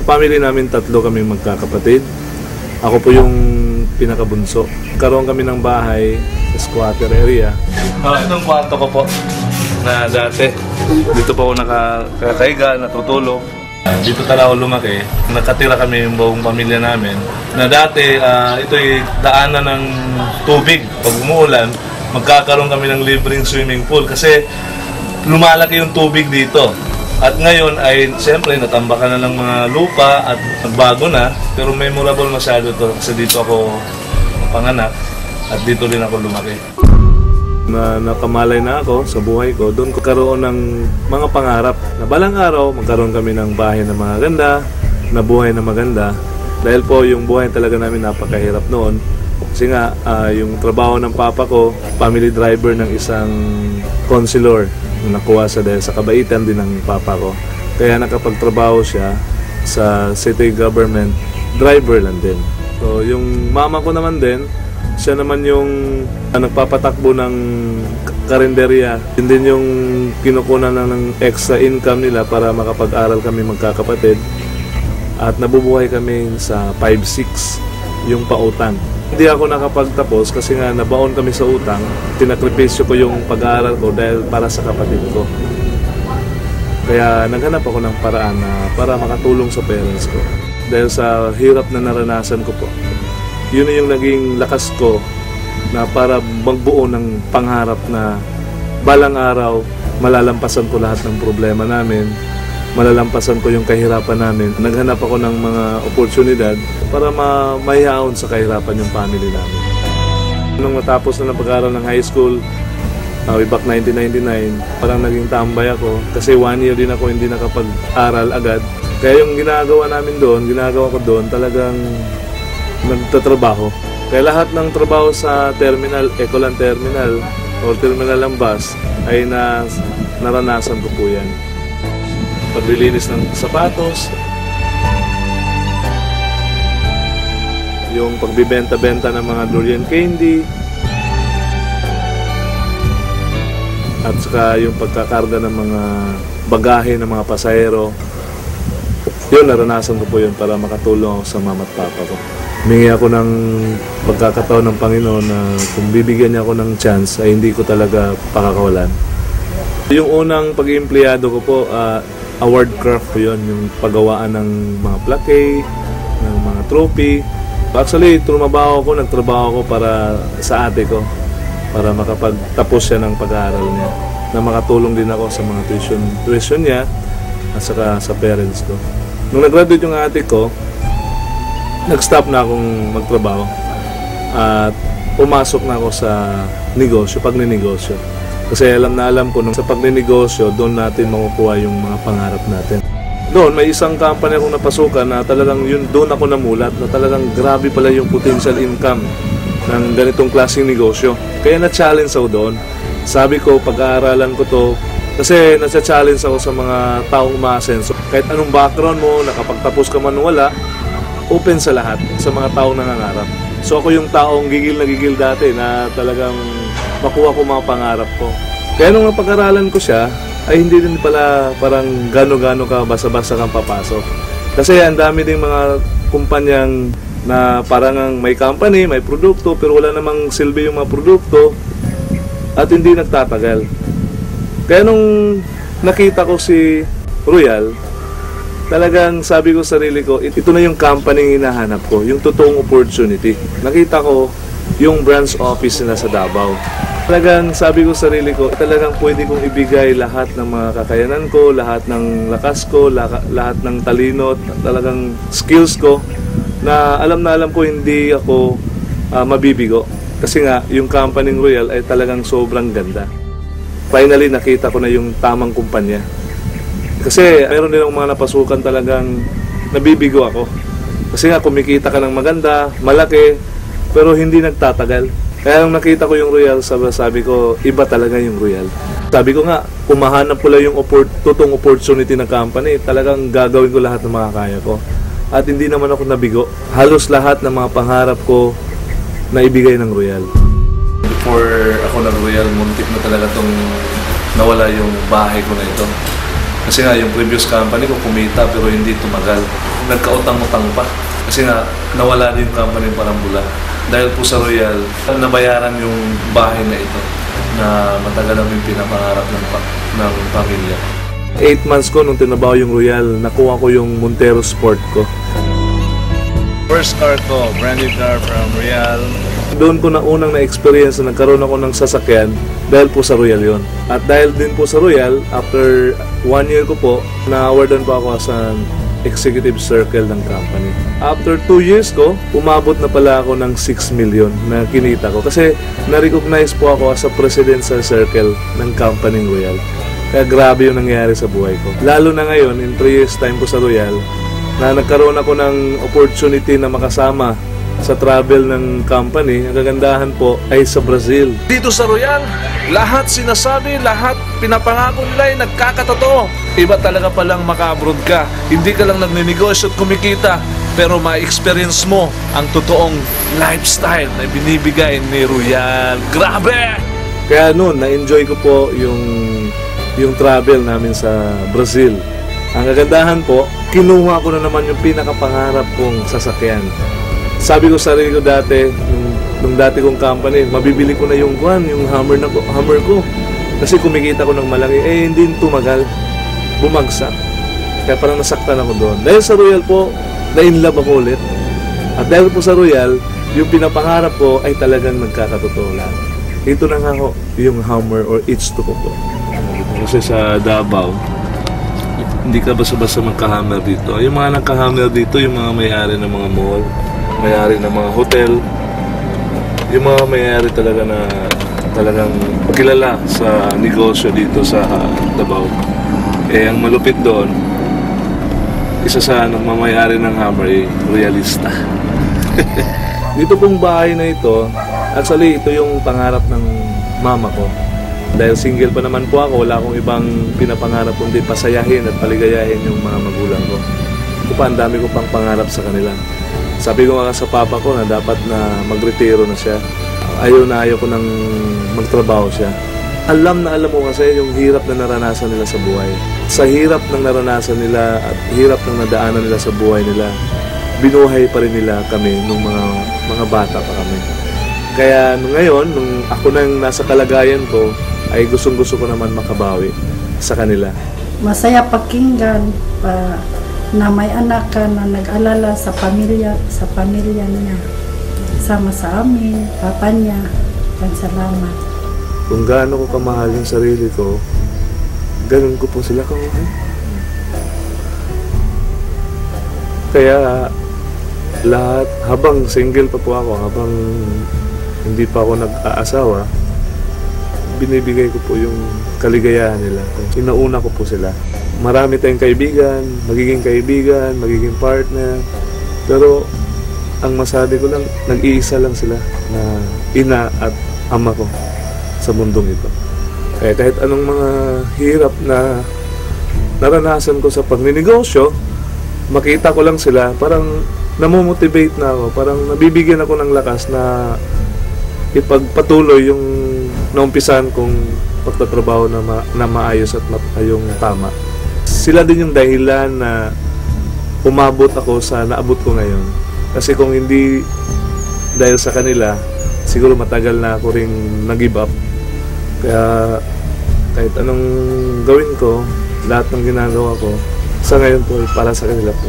family namin, tatlo kaming magkakapatid. Ako po yung pinakabunso. Karoon kami ng bahay sa squatter area. Itong kwarto ko po na dati. Dito po ako nakakaiga, natutulog. Dito talaga ako lumaki. Nakatira kami yung buong pamilya namin. Na dati, ito'y daanan ng tubig. Pag umuulan, magkakaroon kami ng libreng swimming pool. Kasi lumalaki yung tubig dito. At ngayon ay siyempre natambakan na ng mga lupa at nagbago na, pero memorable masyado to kasi dito ako panganak at dito rin ako lumaki. Nakamalay na ako sa buhay ko, doon ko karoon ng mga pangarap na balang araw magkaroon kami ng bahay na maganda, na buhay na maganda. Dahil po yung buhay talaga namin napakahirap noon. Kasi nga yung trabaho ng papa ko, family driver ng isang consular. Nakuha sa dahil sa kabaitan din ng papa ko. Kaya nakapagtrabaho siya sa city government, driver lang din. So yung mama ko naman din, siya naman yung nagpapatakbo ng karinderya. Yun din yung kinukunan ng extra income nila para makapag-aral kami magkakapatid. At nabubuhay kami sa 5-6 yung pautang. Hindi ako nakapagtapos kasi nga nabaon kami sa utang. Tinakripisyo ko yung pag-aaral ko dahil para sa kapatid ko. Kaya naghanap ako ng paraan na para makatulong sa parents ko. Dahil sa hirap na naranasan ko po. Yun yung naging lakas ko na para magbuo ng pangarap na balang araw malalampasan ko lahat ng problema namin. Malalampasan ko yung kahirapan namin. Naghanap ako ng mga oportunidad para mahihaon sa kahirapan yung family namin. Nung natapos na ng pag-aaral ng high school, way back 1999, parang naging tambay ako kasi 1 year din ako hindi nakapag-aral agad. Kaya yung ginagawa ko doon, talagang nagtatrabaho. Kaya lahat ng trabaho sa terminal, Ecoland Terminal o Terminal ng bus ay naranasan ko po yan. Paglilinis ng sapatos, yung pagbibenta-benta ng mga durian candy, at saka yung pagkakarga ng mga bagahe ng mga pasahero. Yun, naranasan ko po yun para makatulong ako sa mama at papa ko. Humingi ako ng pagkakataon ng Panginoon na kung bibigyan niya ako ng chance ay hindi ko talaga pakakawalan. Yung unang pag-iempleyado ko po, award craft po yun, yung paggawaan ng mga plaque, ng mga trophy. Actually, nagtrabaho ako para sa ate ko, para makapagtapos siya ng pag-aaral niya. Na makatulong din ako sa mga tuition niya at saka sa parents ko. Nung nag-graduate yung ate ko, nag-stop na akong magtrabaho at pumasok na ako sa negosyo, pagninegosyo. Kasi alam ko nung sa pagninegosyo, doon natin makukuha yung mga pangarap natin. Doon, may isang company akong napasukan na talagang doon ako namulat na talagang grabe pala yung potential income ng ganitong klaseng negosyo. Kaya na-challenge ako doon. Sabi ko, pag-aaralan ko to kasi nasa-challenge ako sa mga taong umaasenso. Kahit anong background mo, nakapagtapos ka man wala, open sa lahat, sa mga taong nangangarap. So ako yung taong gigil na gigil dati na talagang makuha ko mga pangarap ko. Kaya nung napag-aralan ko siya, ay hindi din pala parang gano-gano ka basa-basa kang papasok. Kasi ang dami ding mga kumpanyang na parang may company, may produkto, pero wala namang silbi yung mga produkto at hindi nagtatagal. Kaya nung nakita ko si Royal, talagang sabi ko sa sarili ko, ito na yung company hinahanap ko, yung totoong opportunity. Nakita ko yung branch office nila sa Davao. Talagang sabi ko sa sarili ko, talagang pwede kong ibigay lahat ng mga kakayanan ko, lahat ng lakas ko, lahat ng talino, talagang skills ko, na alam ko hindi ako mabibigo. Kasi nga, yung company Royal ay talagang sobrang ganda. Finally, nakita ko na yung tamang kumpanya. Kasi meron din akong mga napasukan talagang nabibigo ako. Kasi nga, kumikita ka ng maganda, malaki, pero hindi nagtatagal. Kaya nung nakita ko yung Royal, sabi ko, iba talaga yung Royal. Sabi ko nga, kumahanap ko lang yung totoong opportunity ng company, talagang gagawin ko lahat ng mga kaya ko. At hindi naman ako nabigo. Halos lahat ng mga pangarap ko na ibigay ng Royal. Before ako nag-Royal, muntik na talaga itong nawala yung bahay ko na ito. Kasi nga yung previous company ko kumita pero hindi tumagal. Nagkautang-utang pa. Kasi nga nawala din yung company parang bula. Dahil po sa Royal, nabayaran yung bahay na ito na matagal namin pinapangarap ng pamilya. 8 months ko nung tinabaho yung Royal, nakuha ko yung Montero Sport ko. First car ko, brand new car from Royal. Doon ko na unang na-experience na nagkaroon ako ng sasakyan dahil po sa Royal yon. At dahil din po sa Royal, after 1 year ko po, na-awardan po ako sa executive circle ng company. After 2 years ko, umabot na pala ako ng 6 million na kinita ko. Kasi na-recognize po ako as a presidential circle ng company Royal. Kaya grabe yung nangyari sa buhay ko. Lalo na ngayon, in 3 years time ko sa Royal, na nagkaroon ako ng opportunity na makasama sa travel ng company. Ang kagandahan po ay sa Brazil. Dito sa Royal, lahat sinasabi, lahat pinapangako nila ay nagkakatotoo. Iba talaga palang maka-abroad ka. Hindi ka lang nagninegosyo at kumikita, pero ma-experience mo ang totoong lifestyle na binibigay ni Royal. Grabe! Kaya noon, na-enjoy ko po yung travel namin sa Brazil. Ang kagandahan po, kinuha ko na naman yung pinakapangarap kong sasakyan. Sabi ko sa sarili ko dati, nung dati kong company, mabibili ko na yung Hummer ko. Kasi kumikita ko ng malaki, hindi tumagal. Bumagsak. Kaya parang nasaktan ako doon. Dahil sa Royal po, na-inlove ako ulit. At dahil po sa Royal, yung pinapangarap ko ay talagang nagkakatotoo lang. Ito na nga ho, yung Hummer or H2 ko po. Kasi sa Davao, hindi ka basta-basta magka-hammer dito. Yung mga nagka-hammer dito, yung mga may-ari ng mga mall, may-ari ng mga hotel, yung mga may-ari talaga na talagang kilala sa negosyo dito sa Davao. Ang malupit doon, isa sa nagmamayari ng hammer ay realista. Dito pong bahay na ito, actually ito yung pangarap ng mama ko. Dahil single pa naman po ako, wala akong ibang pinapangarap kundi pasayahin at paligayahin yung mga magulang ko. Ang dami ko pang pangarap sa kanila. Sabi ko nga sa papa ko na dapat na magretiro na siya. Ayaw ko nang magtrabaho siya. Alam na alam ko kasi yung hirap na naranasan nila sa buhay. Sa hirap ng naranasan nila at hirap ng nadaanan nila sa buhay nila, binuhay pa rin nila kami nung mga bata pa kami. Kaya ngayon, nung ako nang nasa kalagayan ko, ay gustong-gusto ko naman makabawi sa kanila. Masaya pakinggan na may anak ka na nag-alala sa pamilya niya. Sama sa amin, papa niya. Salamat. Kung gaano ko kamahal yung sarili ko, ganun ko po sila kamahal. Kaya lahat, habang single pa po ako, habang hindi pa ako nag-aasawa, binibigay ko po yung kaligayahan nila. Inauna ko po sila. Marami tayong kaibigan, magiging partner. Pero ang masabi ko lang, nag-iisa lang sila na ina at ama ko sa mundong ito. Kaya kahit anong mga hirap na naranasan ko sa pagninegosyo, makita ko lang sila, parang namomotivate na ako, parang nabibigyan ako ng lakas na ipagpatuloy yung naumpisan kong pagtatrabaho na maayos at yung tama. Sila din yung dahilan na umabot ako sa naabot ko ngayon. Kasi kung hindi dahil sa kanila, siguro matagal na ako ring nag-give up. Kaya kahit anong gawin ko, lahat ng ginagawa ko, sa ngayon po para sa kanila po.